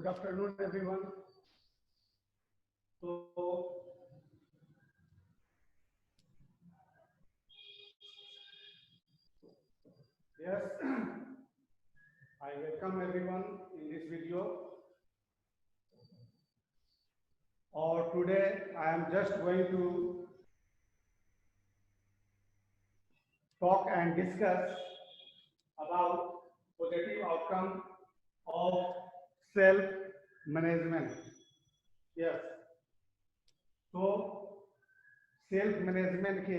Good afternoon, everyone. So, yes, I welcome everyone in this video. Or today, I am just going to talk and discuss about positive outcome of self-management. Yes. तो self management के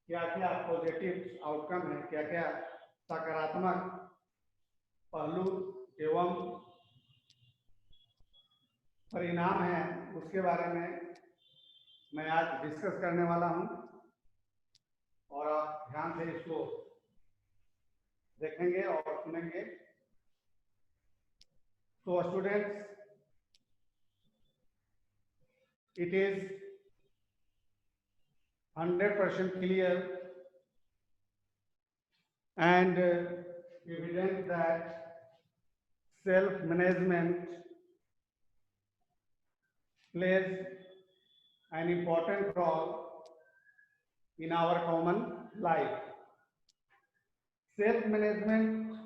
क्या क्या positive outcome है, क्या क्या सकारात्मक पहलू एवं परिणाम है, उसके बारे में मैं आज डिस्कस करने वाला हूं और आप ध्यान से इसको देखेंगे और सुनेंगे। तो students, it is 100% clear and evident that self-management plays an important role in our common life. Self-management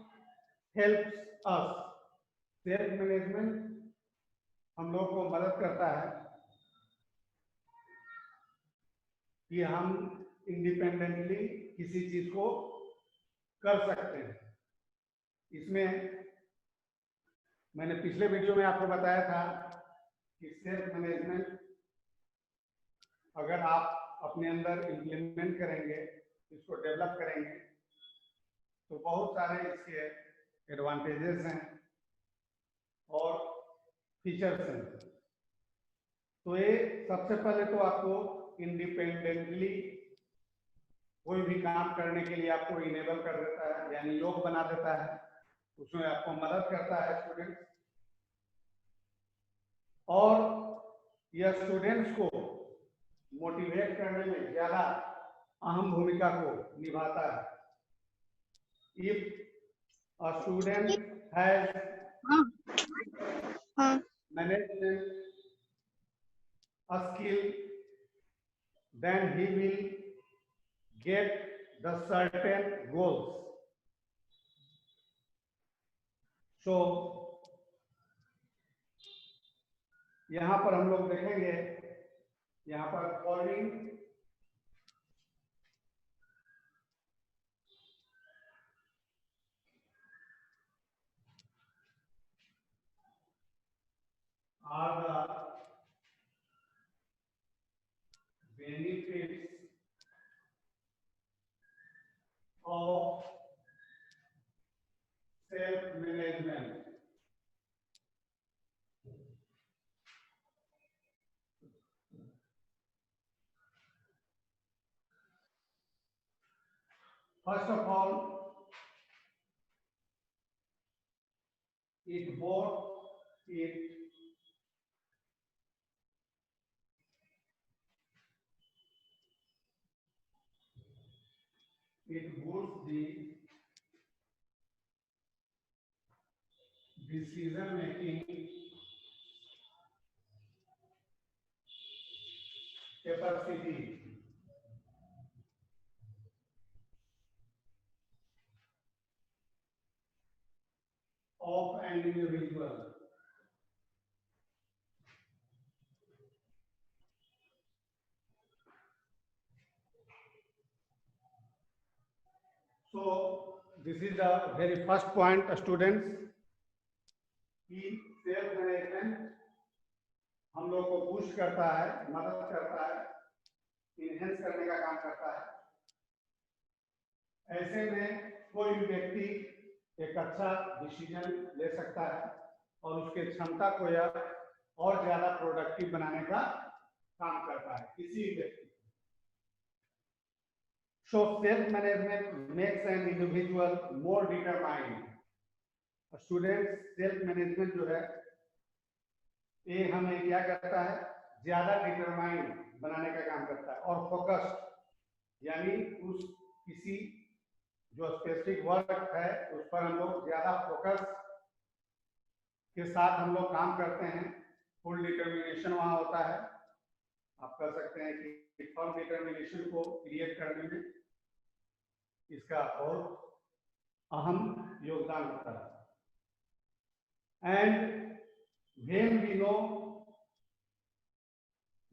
helps us. Self-management हम लोग को मदद करता है कि हम इंडिपेंडेंटली किसी चीज को कर सकते हैं। इसमें मैंने पिछले वीडियो में आपको बताया था कि सेल्फ मैनेजमेंट अगर आप अपने अंदर इम्प्लीमेंट करेंगे, इसको डेवलप करेंगे, तो बहुत सारे इसके एडवांटेजेस हैं और फीचर्स हैं। तो ये सबसे पहले तो आपको इंडिपेंडेंटली कोई भी काम करने के लिए आपको इनेबल कर देता है, यानी योग बना देता है, उसमें आपको मदद करता है स्टूडेंट्स। और यह स्टूडेंट्स को मोटिवेट करने में ज्यादा अहम भूमिका को निभाता है। If a student has management a skill, then he will get the certain goals. So यहाँ पर हम लोग देखेंगे, यहाँ पर following are the benefits of self-management. First of all, it boosts the decision making capacity of an individual. So this is the very first point, students, कि self management हम लोग को पुश करता है, मदद करता है, इनहेंस करने का काम करता है। ऐसे में कोई भी व्यक्ति एक अच्छा डिसीजन ले सकता है और उसके क्षमता को यह और ज्यादा प्रोडक्टिव बनाने का काम करता है किसी व्यक्ति। So self-management makes an individual more determined. Students, self-management जो है, ये हमें क्या करता है, ज्यादा डिटरमाइंड बनाने का काम करता है और फोकस्ड, यानी उस किसी जो स्पेसिफिक वर्क है उस पर हम लोग ज्यादा फोकस के साथ हम लोग काम करते हैं, फुल डिटर्मिनेशन वहाँ होता है। आप कर सकते हैं कि फर्म डिटर्मिनेशन को क्रिएट करने में इसका बहुत अहम योगदान होता है। And when we know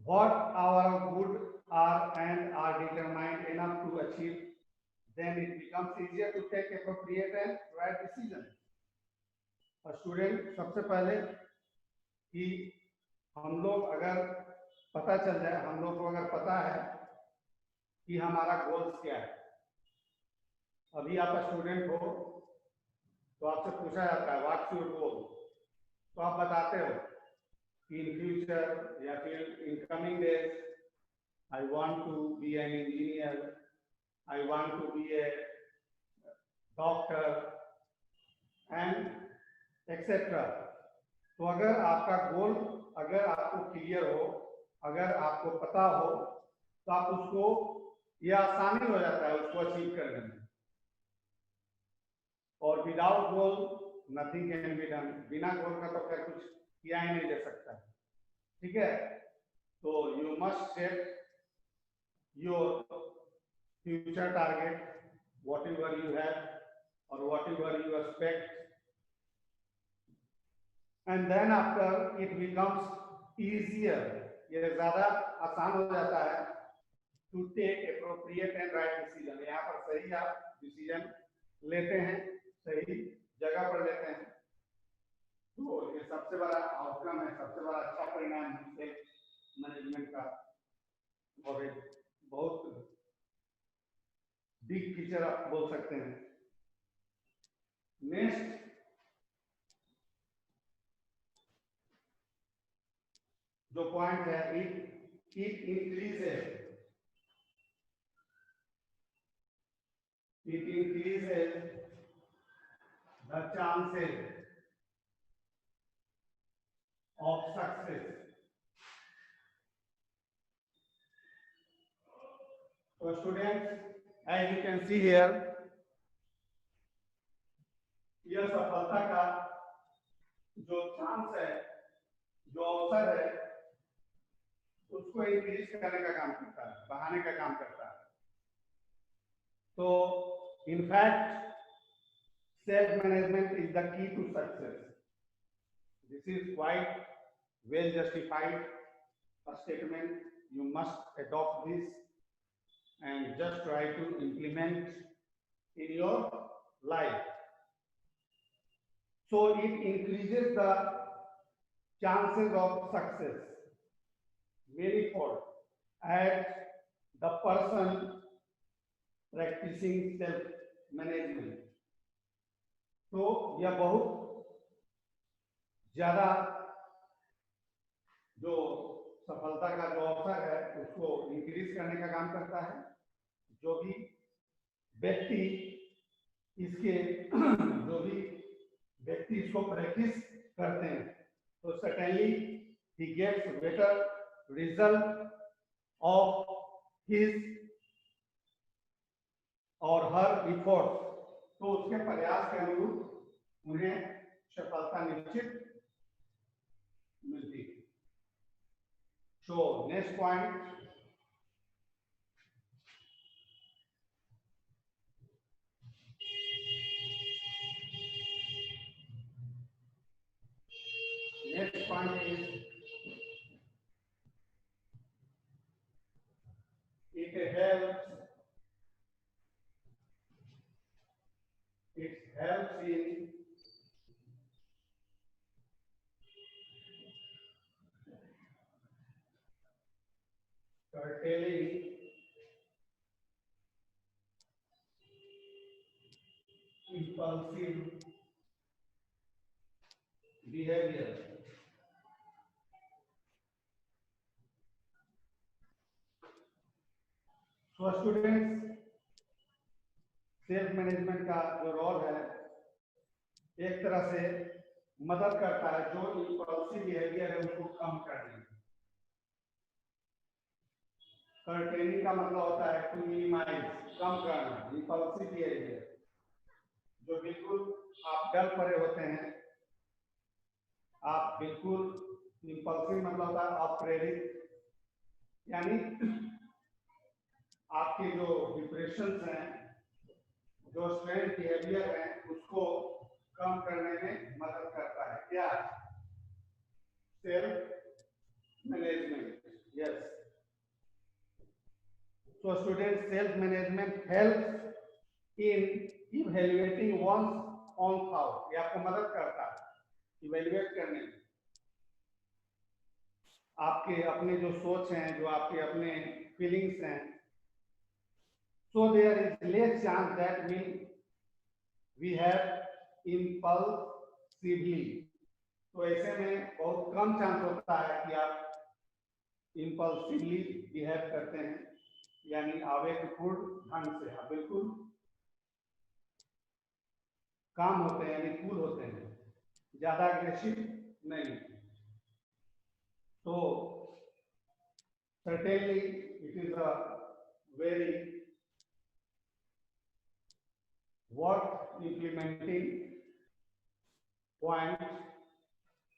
what our good are and are determined enough to achieve, then it becomes easier to take appropriate and right decision. Student, सबसे पहले कि हम लोग अगर पता चल जाए, हम लोग को अगर पता है कि हमारा गोल्स क्या है। अभी आप स्टूडेंट हो तो आपसे पूछा जाता है व्हाट्स योर गोल, तो आप बताते हो कि इन फ्यूचर या फिर in coming days I want to be an engineer, I want to be a doctor and etcetera. तो अगर आपका गोल, अगर आपको क्लियर हो, अगर आपको पता हो, तो आप उसको, यह आसानी हो जाता है उसको अचीव करने में। और without goal nothing can be done, बिना गोल का तो फिर कुछ किया ही नहीं जा सकता, ठीक है। तो you must set your future target, whatever you have और whatever you expect, and then after it becomes easier, ये ज्यादा आसान हो जाता है to take appropriate and right decision. यहाँ पर सही आप डिसीजन लेते हैं, सही जगह पर लेते हैं। तो ये सबसे बड़ा आउटकम है, सबसे बड़ा अच्छा परिणाम है मैनेजमेंट का, और एक बहुत बिग फीचर आप बोल सकते हैं। नेक्स्ट, जो पॉइंट है, it increases the chances of success. So students, as you can see here, यह सफलता का जो चांस है, जो अवसर है, उसको इंक्रीज करने का काम करता है, बढ़ाने का काम करता है। तो in fact, self-management is the key to success. This is quite well justified a statement. You must adopt this and just try to implement in your life. So it increases the chances of success manifold as the person practicing self-management. तो यह बहुत ज्यादा जो सफलता का जो अवसर है उसको इंक्रीज करने का काम करता है। जो भी व्यक्ति इसको प्रैक्टिस करते हैं तो certainly he gets better result of his और हर efforts, तो उसके प्रयास के अनुरूप उन्हें सफलता निश्चित मिलती है। So next point, is it helps in curtailing impulsive behavior. So students, self management का जो रोल है एक तरह से मदद करता है जो इम्पल्सिव बिहेवियर है उसको कम करने में। कर्टेनिंग का मतलब होता है टू मिनिमाइज, कम करना इम्पल्सिव बिहेवियर, जो बिल्कुल आप डर पड़े होते हैं आप बिल्कुल इम्पल्सिव मतलब होता है अप्रेरित, यानी आपके जो डिप्रेशन हैं, जो स्ट्रेस बिहेवियर है, उसको कम करने में मदद करता है। क्या? Self management. Yes, so students, self management helps in evaluating one's own thought। ये आपको मदद करता है इवेल्युएट करने में, आपके अपने जो सोच हैं, जो आपके अपने फीलिंग्स हैं। so there is less chance that we have impulsively। तो ऐसे में बहुत कम चांस होता है कि आप इम्पल्सिवली बिहेव करते हैं, यानी आवेगपूर्ण ढंग से आप बिल्कुल काम होते हैं, यानी कूल होते हैं, ज्यादा अग्रेसिव नहीं। तो certainly it is a very worth implementing point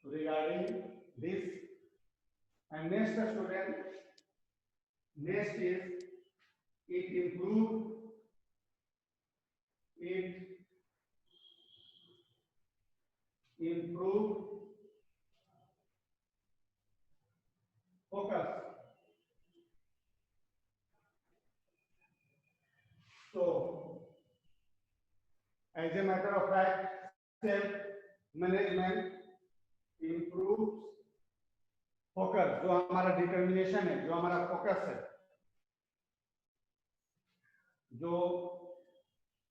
regarding this। and next student, next is it improve focus। so as a matter of fact, self management improves focus. जो हमारा डिटर्मिनेशन है, जो हमारा फोकस है, जो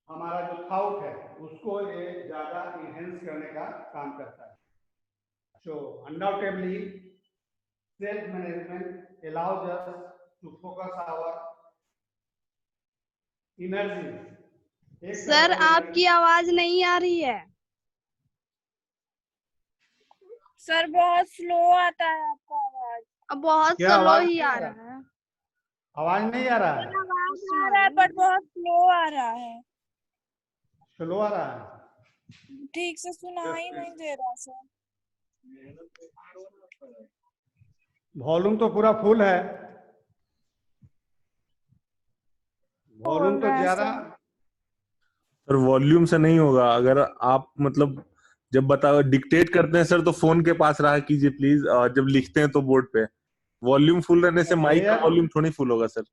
हमारा जो थॉट है, उसको ये ज्यादा इनहेंस करने का काम करता है। So undoubtedly self management allows us to focus our energy. Sir आपकी आवाज नहीं आ रही है। सर बहुत स्लो आता है आपका आवाज। अब बहुत क्या स्लो आवाज ही नहीं आ आ रहा? रहा है। आवाज नहीं आ रहा है? आवाज आ रहा है बट बहुत स्लो आ रहा है, स्लो आ रहा है, ठीक से सुनाई नहीं दे रहा सर। वॉल्यूम तो पूरा फुल है, वॉल्यूम तो ज्यादा। सर वॉल्यूम से नहीं होगा, अगर आप मतलब जब बताओ डिक्टेट करते हैं सर तो फोन के पास रहा कीजिए प्लीज, और जब लिखते हैं तो बोर्ड पे। वॉल्यूम फुल रहने से माइक का वॉल्यूम थोड़ी फुल होगा sir.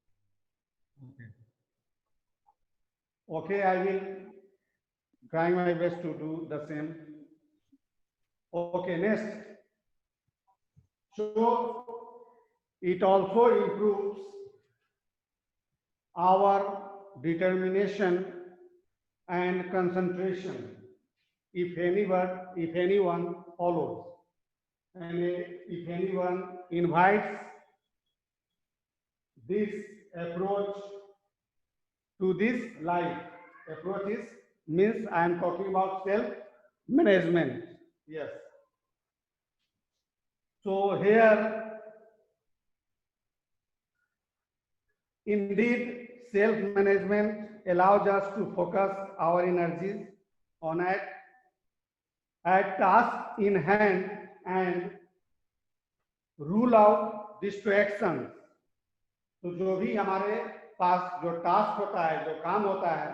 Okay, I will try my best to do the same. Okay, next. So it also improves our determination and concentration if anyone follows, and if anyone invites this approach to this life. Approach is means I am talking about self management. Yes. So here indeed self management allows us to focus our energies on at task in hand and rule out distractions। तो जो भी हमारे पास जो task होता है, जो काम होता है,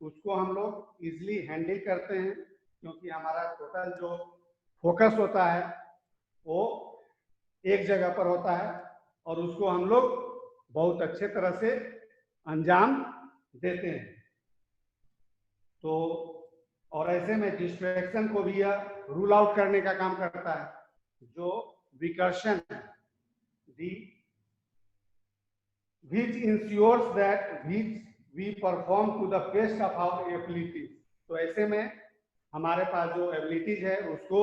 उसको हम लोग इजीली हैंडल करते हैं, क्योंकि हमारा टोटल जो फोकस होता है वो एक जगह पर होता है और उसको हम लोग बहुत अच्छे तरह से अंजाम देते हैं। तो और ऐसे में डिस्ट्रैक्शन को भी यह रूल आउट करने का काम करता है, जो विकर्षण है, which ensures that we perform to the best of our abilities। तो ऐसे में हमारे पास जो एबिलिटीज है उसको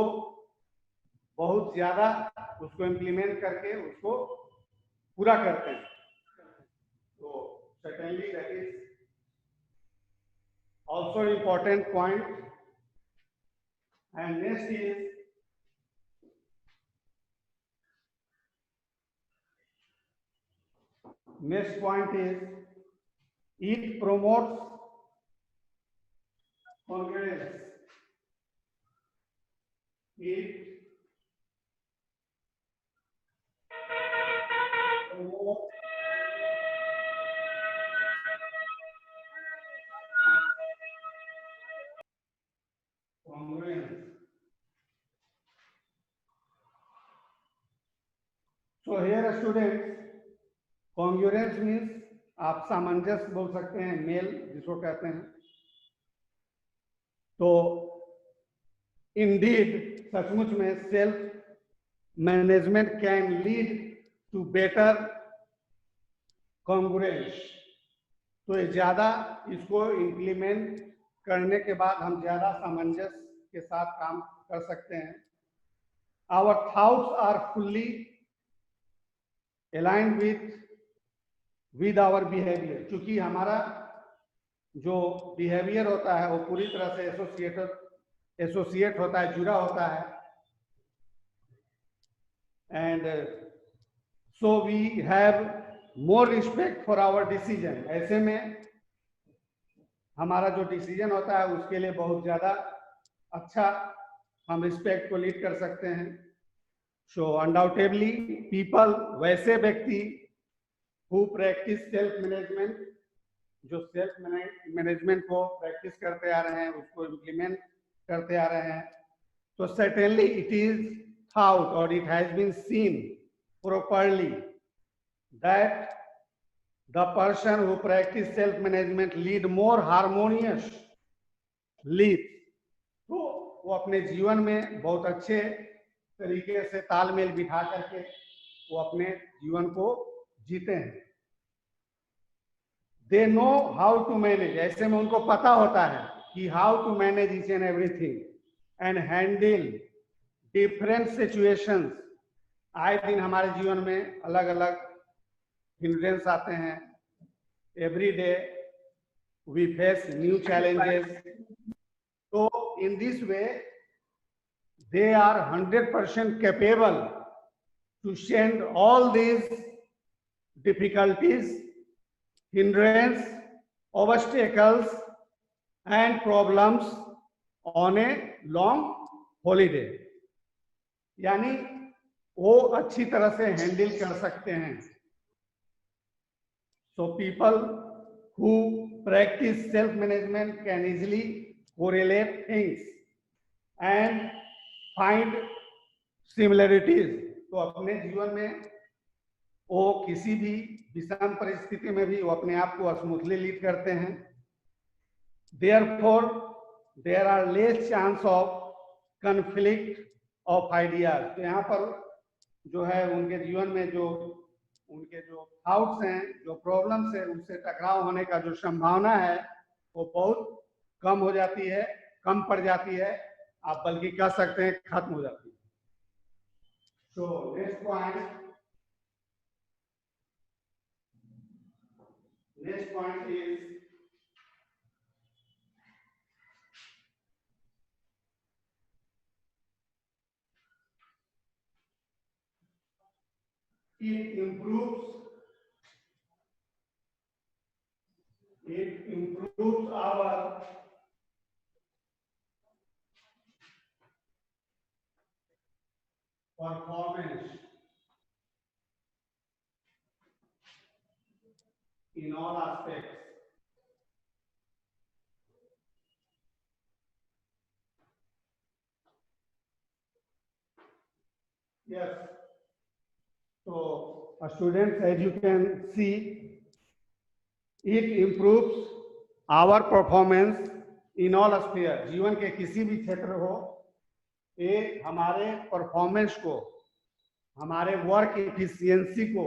बहुत ज्यादा उसको इम्प्लीमेंट करके उसको पूरा करते हैं। तो certainly that is also important point। and next point is it promotes congruence। It congruence. So here students, congruence means आप सामंजस्य बोल सकते हैं, मेल जिसको कहते हैं. तो इंडीड सचमुच में self management can lead to better congruence. तो ये ज्यादा इसको इम्प्लीमेंट करने के बाद हम ज्यादा सामंजस्य के साथ काम कर सकते हैं. Our thoughts are fully aligned with our behaviour. क्योंकि हमारा जो बिहेवियर होता है वो पूरी तरह से एसोसिएट होता है, जुड़ा होता है. And so we have more respect for our decision. ऐसे में हमारा जो डिसीजन होता है उसके लिए बहुत ज्यादा अच्छा हम रिस्पेक्ट को लीड कर सकते हैं. सो अनडाउटेबली पीपल, वैसे व्यक्ति हु प्रैक्टिस सेल्फ मैनेजमेंट, जो सेल्फ मैनेजमेंट को प्रैक्टिस करते आ रहे हैं, उसको इम्प्लीमेंट करते आ रहे हैं. तो सर्टेनली इट इज थॉट और it has been seen properly that the person who practice self management lead more harmonious life. तो वो अपने जीवन में बहुत अच्छे तरीके से तालमेल बिठा करके वो अपने जीवन को जीते हैं. They know how to manage. ऐसे में उनको पता होता है कि how to manage each and everything and handle different situations. आए दिन हमारे जीवन में अलग अलग हिंड्रेंस आते हैं. Every day we face new challenges. तो in this way they are 100% capable to send all these difficulties, hindrance, obstacles and problems on a long holiday. यानी वो अच्छी तरह से हैंडल कर सकते हैं. So people who practice self-management can easily correlate things and find similarities. तो अपने जीवन में वो किसी भी विषम परिस्थिति में भी वो अपने आप को स्मूथली लीड करते हैं. Therefore, there are less chance of conflict of ideas. तो यहाँ पर जो है उनके जीवन में जो उनके जो थाउट्स हैं, जो प्रॉब्लम्स है, उनसे टकराव होने का जो संभावना है वो बहुत कम हो जाती है, कम पड़ जाती है. आप बल्कि कह सकते हैं खत्म हो जाती है. So next point is it improves our performance in all aspects. Yes. So, students, as you can see, it improves our performance in all spheres. जीवन के किसी भी क्षेत्र हो, ये हमारे परफॉर्मेंस को, हमारे वर्क एफिशिएंसी को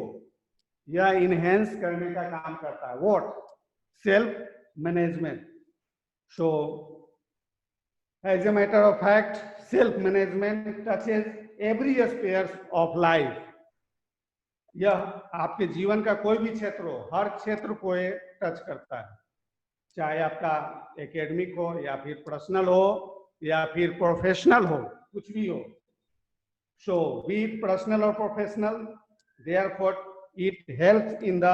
यह इनहेंस करने का काम करता है. What? Self management. So as a matter of fact, self management touches every aspect of life. यह आपके जीवन का कोई भी क्षेत्र हो, हर क्षेत्र को ये टच करता है. चाहे आपका एकेडमिक हो या फिर पर्सनल हो या फिर प्रोफेशनल हो, कुछ भी हो. सो बी इट पर्सनल और professional, therefore it helps in the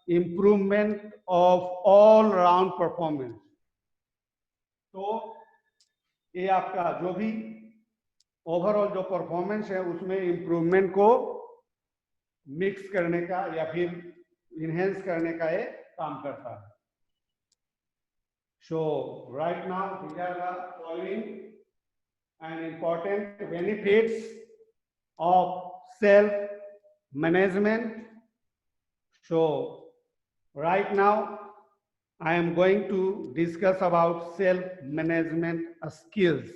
improvement of all round performance. तो ये आपका जो भी ओवरऑल जो परफॉर्मेंस है उसमें इम्प्रूवमेंट को मिक्स करने का या फिर इनहेंस करने का ये काम करता है. So right now these are the following and important benefits of self-management. So right now, I am going to discuss about self-management skills.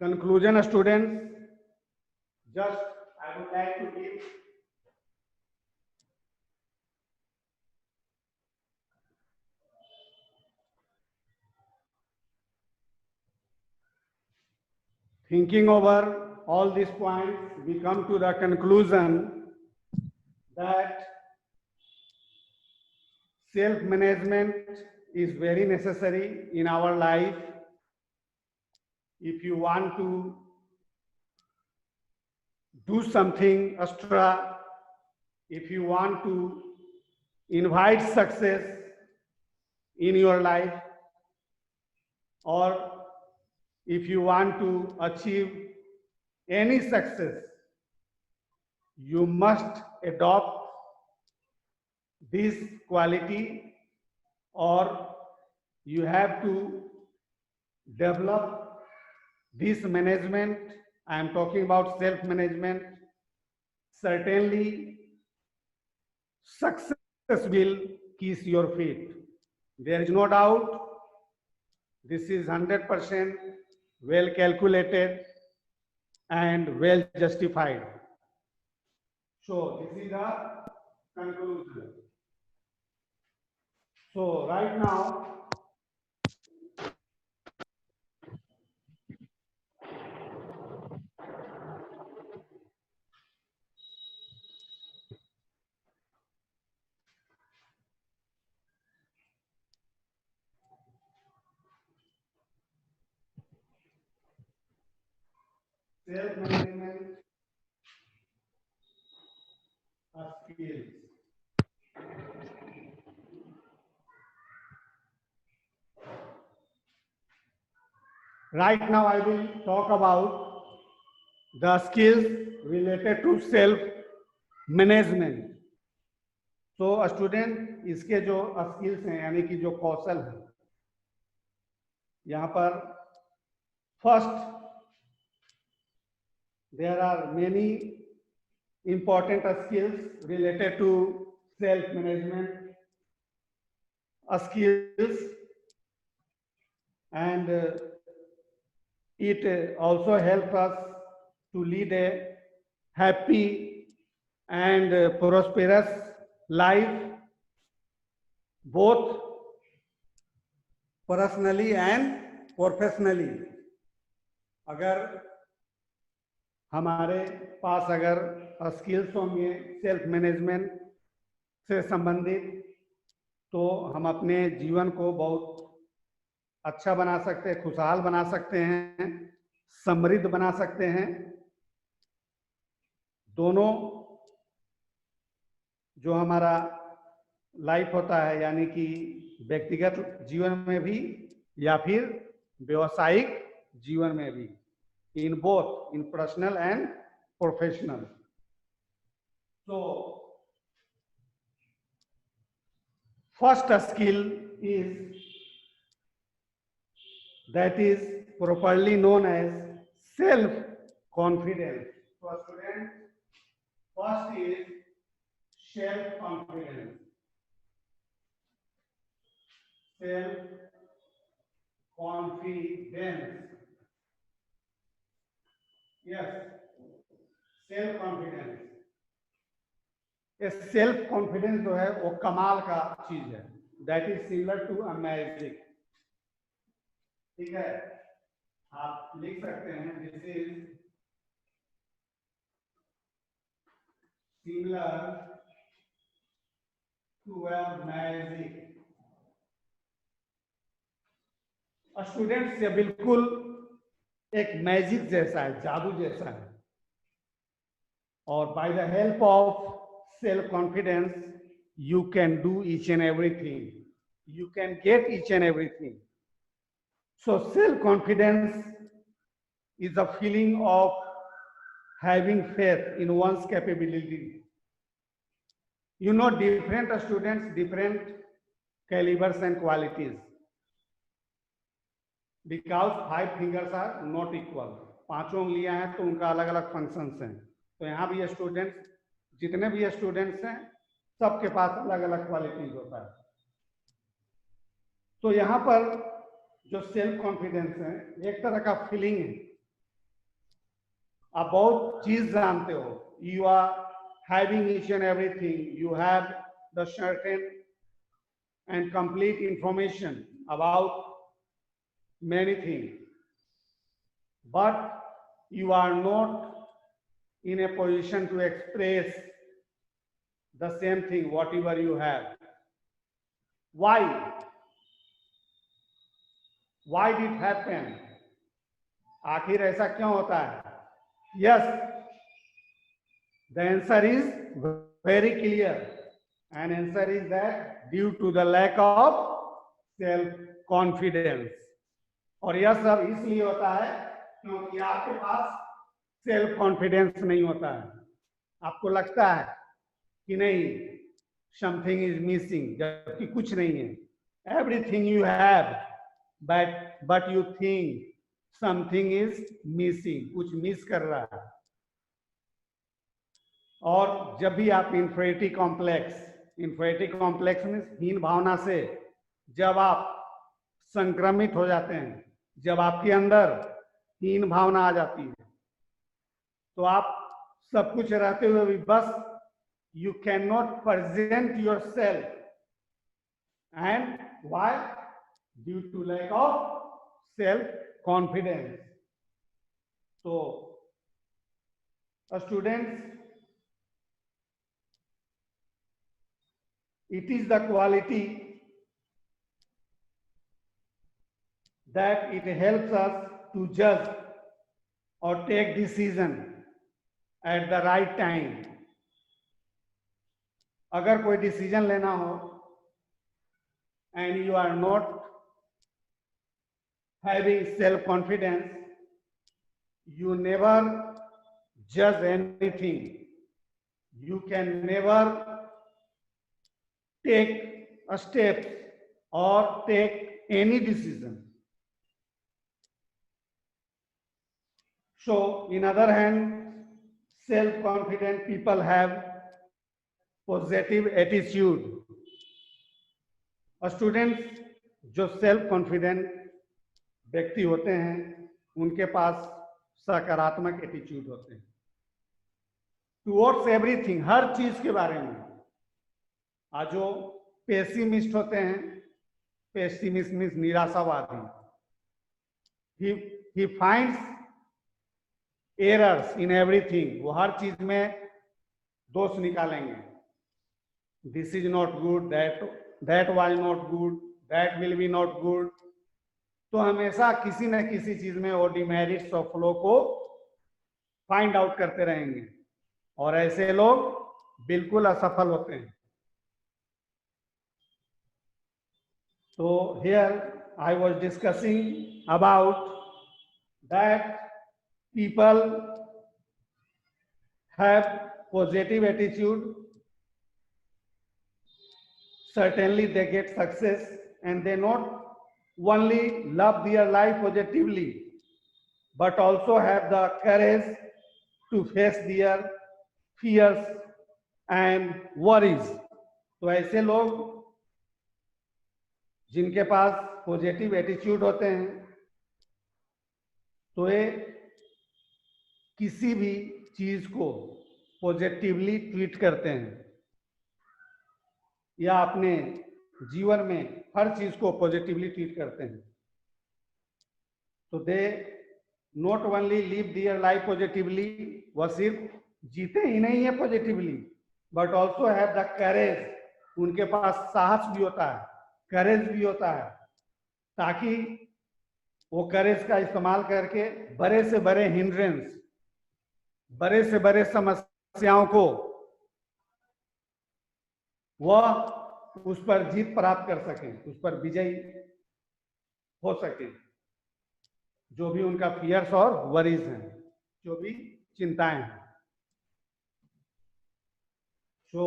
Conclusion, students, just I would like to give thinking over all these points, we come to the conclusion that self-management is very necessary in our life. If you want to do something extra, if you want to invite success in your life, or if you want to achieve any success, you must adopt this quality, or you have to develop this management. I am talking about self-management. Certainly, success will kiss your feet. There is no doubt. This is 100% well calculated and well justified. So this is the conclusion. So right now, self-management skills. Right now, I will talk about the skills related to self-management. So, student इसके जो skills हैं यानी कि जो कौशल हैं, यहाँ पर first there are many important skills related to self-management skills, and it also helps us to lead a happy and prosperous life, both personally and professionally. अगर हमारे पास अगर स्किल्स होंगे सेल्फ मैनेजमेंट से संबंधित, तो हम अपने जीवन को बहुत अच्छा बना सकते हैं, खुशहाल बना सकते हैं, समृद्ध बना सकते हैं। दोनों जो हमारा लाइफ होता है, यानी कि व्यक्तिगत जीवन में भी या फिर व्यावसायिक जीवन में भी, in both, in personal and professional. So, first skill is that is properly known as self-confidence. So, students, first is self-confidence. Self-confidence. Yes, self-confidence. ये सेल्फ कॉन्फिडेंस जो है वो कमाल का चीज है, that is similar to a magic. ठीक है, आप लिख सकते हैं this is similar to a magic. Students, ये बिल्कुल एक मैजिक जैसा है, जादू जैसा है, और by the help of self-confidence, you can do each and everything. You can get each and everything. So self-confidence is a feeling of having faith in one's capability. You know, different students, different calibers and qualities. Because 5 fingers are not equal. 5 उंगलियां हैं तो उनका अलग अलग functions हैं. तो यहाँ भी स्टूडेंट्स, जितने भी स्टूडेंट्स हैं, सबके पास अलग अलग क्वालिटीज होता है. तो यहाँ पर जो सेल्फ कॉन्फिडेंस है, एक तरह का फीलिंग है. आप बहुत चीज जानते हो. You are having each and everything. You have the certain and complete information about many things, but you are not in a position to express the same thing whatever you have. Why did it happen? आखिर ऐसा क्यों होता है? Yes, the answer is very clear. And answer is that due to the lack of self confidence. और यह सब इसलिए होता है क्योंकि आपके पास सेल्फ कॉन्फिडेंस नहीं होता है. आपको लगता है कि नहीं, समथिंग इज मिसिंग, जबकि कुछ नहीं है. Everything you have, but you think something is missing, कुछ मिस कर रहा है. और जब भी आप इन्फेरिटी कॉम्प्लेक्स में हीन भावना से जब आप संक्रमित हो जाते हैं, जब आपके अंदर हीन भावना आ जाती है, तो आप सब कुछ रहते हुए भी बस you can not present your self. And why? Due to lack of self confidence. तो students, it is the quality that it helps us to judge or take decision at the right time. अगर कोई decision लेना हो and you are not having self confidence, you never judge anything. You can never take a step or take any decision. So, in other hand, self-confident people have positive attitude. Students जो self confident व्यक्ति होते हैं, उनके पास सकारात्मक attitude होते हैं towards everything, हर चीज के बारे में. आज जो पेसिमिस्ट होते हैं, पेसिमिस्ट मीन्स निराशावादी, he finds errors in everything. वो हर चीज में दोष निकालेंगे. This is not good, that was not good, that will be not good. तो हमेशा किसी न किसी चीज में वो डिमेरिट्स और फ्लॉ को फाइंड आउट करते रहेंगे, और ऐसे लोग बिल्कुल असफल होते हैं. So here I was discussing about that people have positive attitude. Certainly they get success, and they not only love their life positively, but also have the courage to face their fears and worries. तो ऐसे लोग जिनके पास positive attitude होते हैं, तो ये किसी भी चीज को पॉजिटिवली ट्रीट करते हैं, या अपने जीवन में हर चीज को पॉजिटिवली ट्रीट करते हैं. तो they not only live their life positively, वह सिर्फ जीते ही नहीं है positively, but also have the courage. उनके पास साहस भी होता है, करेज भी होता है, ताकि वो करेज का इस्तेमाल करके बड़े से बड़े हिंड्रेंस, बड़े से बड़े समस्याओं को वह उस पर जीत प्राप्त कर सकें, उस पर विजयी हो सके. जो भी उनका फियर्स और वरीज हैं, जो भी चिंताएं हैं. So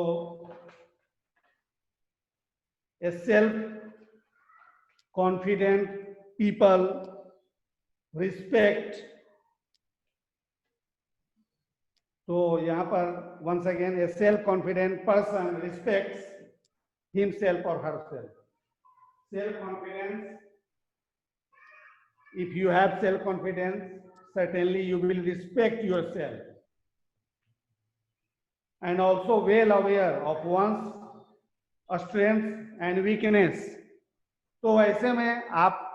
a self-confident people respect. तो यहाँ पर once again a self-confident person respects himself or herself. Self-confidence. If you have self-confidence, certainly you will respect yourself, and also well aware of one's strengths and weakness. तो ऐसे में आप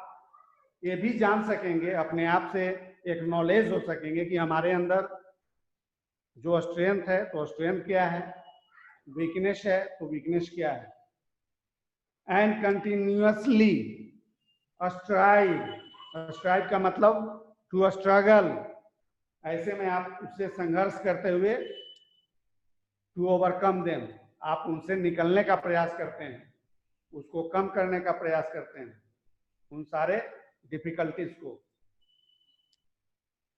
ये भी जान सकेंगे, अपने आप से एक नॉलेज हो सकेंगे कि हमारे अंदर जो स्ट्रेंथ है तो स्ट्रेंथ क्या है, वीकनेस है तो वीकनेस क्या है. एंड कंटिन्यूअसली स्ट्राइव का मतलब टू स्ट्रगल. ऐसे में आप उससे संघर्ष करते हुए टू ओवरकम देम, आप उनसे निकलने का प्रयास करते हैं, उसको कम करने का प्रयास करते हैं, उन सारे डिफिकल्टीज को.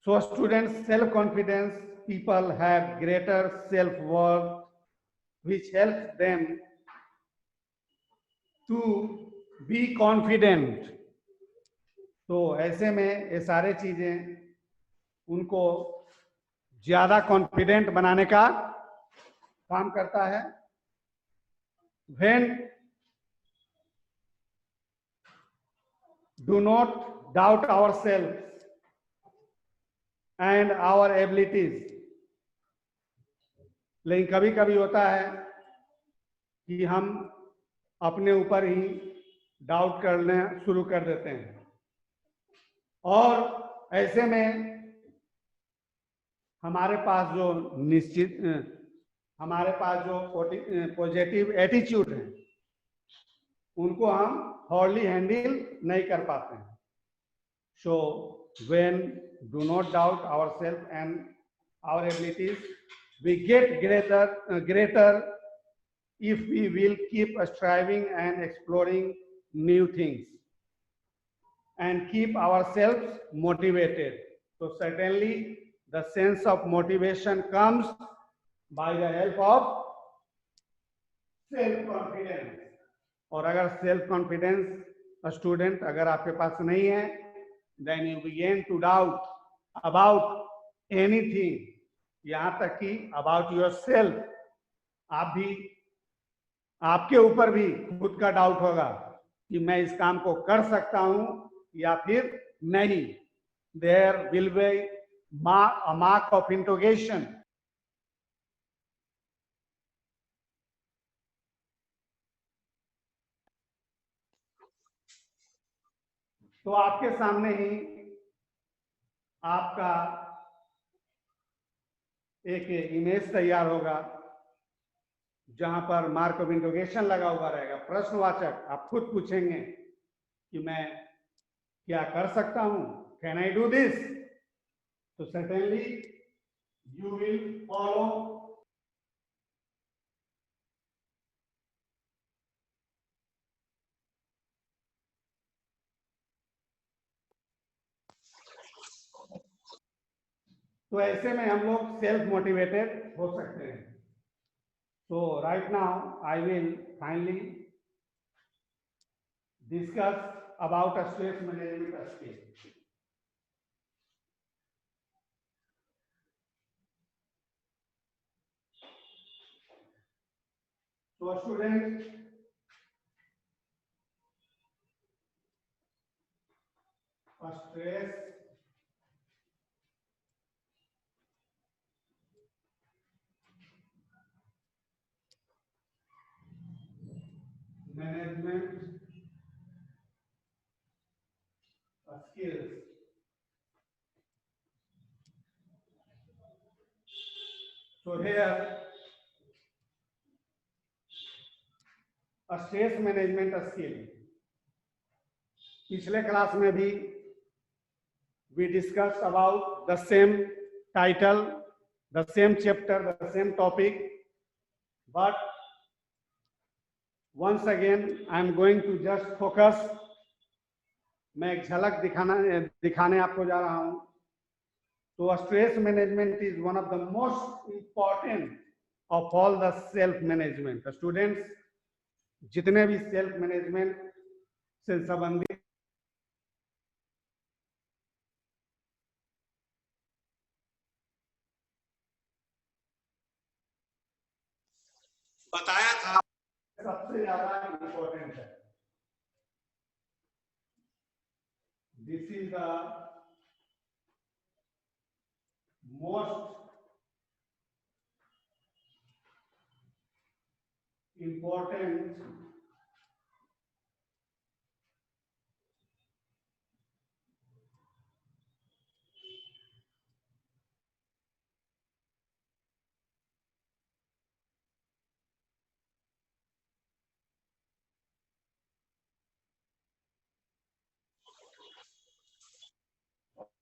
So students, self confidence people have greater self worth which helps them to be confident. तो ऐसे में ये सारे चीजें उनको ज्यादा कॉन्फिडेंट बनाने का काम करता है. When do not doubt ourselves and our abilities. लेकिन कभी कभी होता है कि हम अपने ऊपर ही डाउट करना शुरू कर देते हैं, और ऐसे में हमारे पास जो पॉजिटिव एटीट्यूड है उनको हम हॉर्डली हैंडल नहीं कर पाते हैं. So when do not doubt ourselves and our abilities, we get greater if we will keep striving and exploring new things and keep ourselves motivated. So certainly the sense of motivation comes by the help of self confidence. और अगर self confidence student अगर आपके पास नहीं है, then you begin to doubt about anything, यहां तक कि अबाउट योरसेल्फ. आप भी, आपके ऊपर भी खुद का डाउट होगा कि मैं इस काम को कर सकता हूं या फिर नहीं. There will be a mark of interrogation. तो आपके सामने ही आपका एक इमेज तैयार होगा जहां पर मार्क ऑफ इंटरोगेशन लगा हुआ रहेगा, प्रश्नवाचक. आप खुद पूछेंगे कि मैं क्या कर सकता हूं, कैन आई डू दिस. तो certainly you will follow तो ऐसे में हम लोग सेल्फ मोटिवेटेड हो सकते हैं. So right now I will finally discuss about a stress management skill. So students, stress management skills. So here a stress management skill. पिछले क्लास में भी we discussed about the same title, the same chapter, the same topic, but once again I am going to just focus मैं एक झलक दिखाने आपको जा रहा हूं। तो stress management is one of the most important of all the self management. Students, जितने भी सेल्फ मैनेजमेंट से संबंधित बताया था, सबसे ज्यादा इंपॉर्टेंट है। This is the most important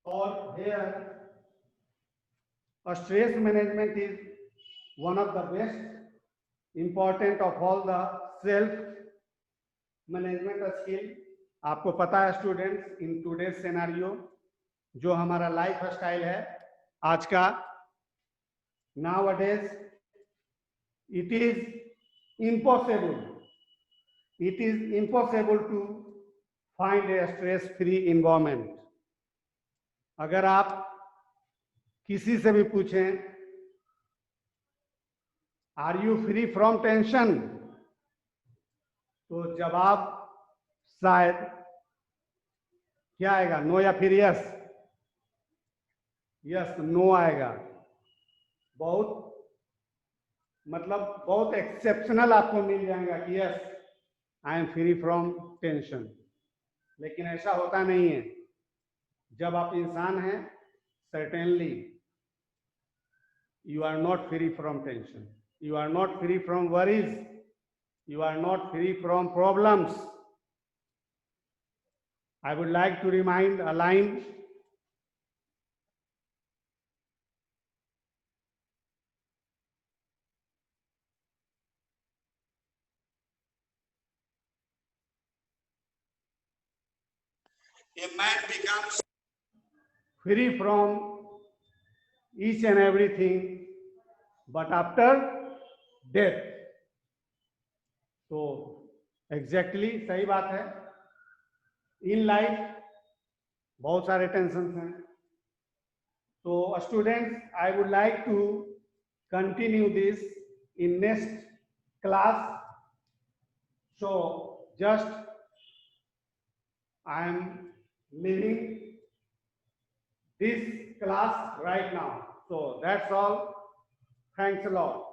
or here stress management is one of the best important of all the self management skill। आपको पता है स्टूडेंट्स, इन टुडेज सिनेरियो जो हमारा लाइफ स्टाइल है आज का, nowadays it is impossible to find a stress free environment। अगर आप किसी से भी पूछें are you free from tension, तो जवाब शायद क्या आएगा, नो या फिर यस। यस, नो आएगा। बहुत एक्सेप्शनल आपको मिल जाएगा कि yes I am free from tension, लेकिन ऐसा होता नहीं है। जब आप इंसान हैं, certainly you are not free from tension, you are not free from worries, you are not free from problems। I would like to remind a line, a man becomes free from each and everything but after death। तो exactly सही बात है। In life बहुत सारे tension हैं। तो students, I would like to continue this in next class. So just I am leaving this class right now। So that's all. Thanks a lot।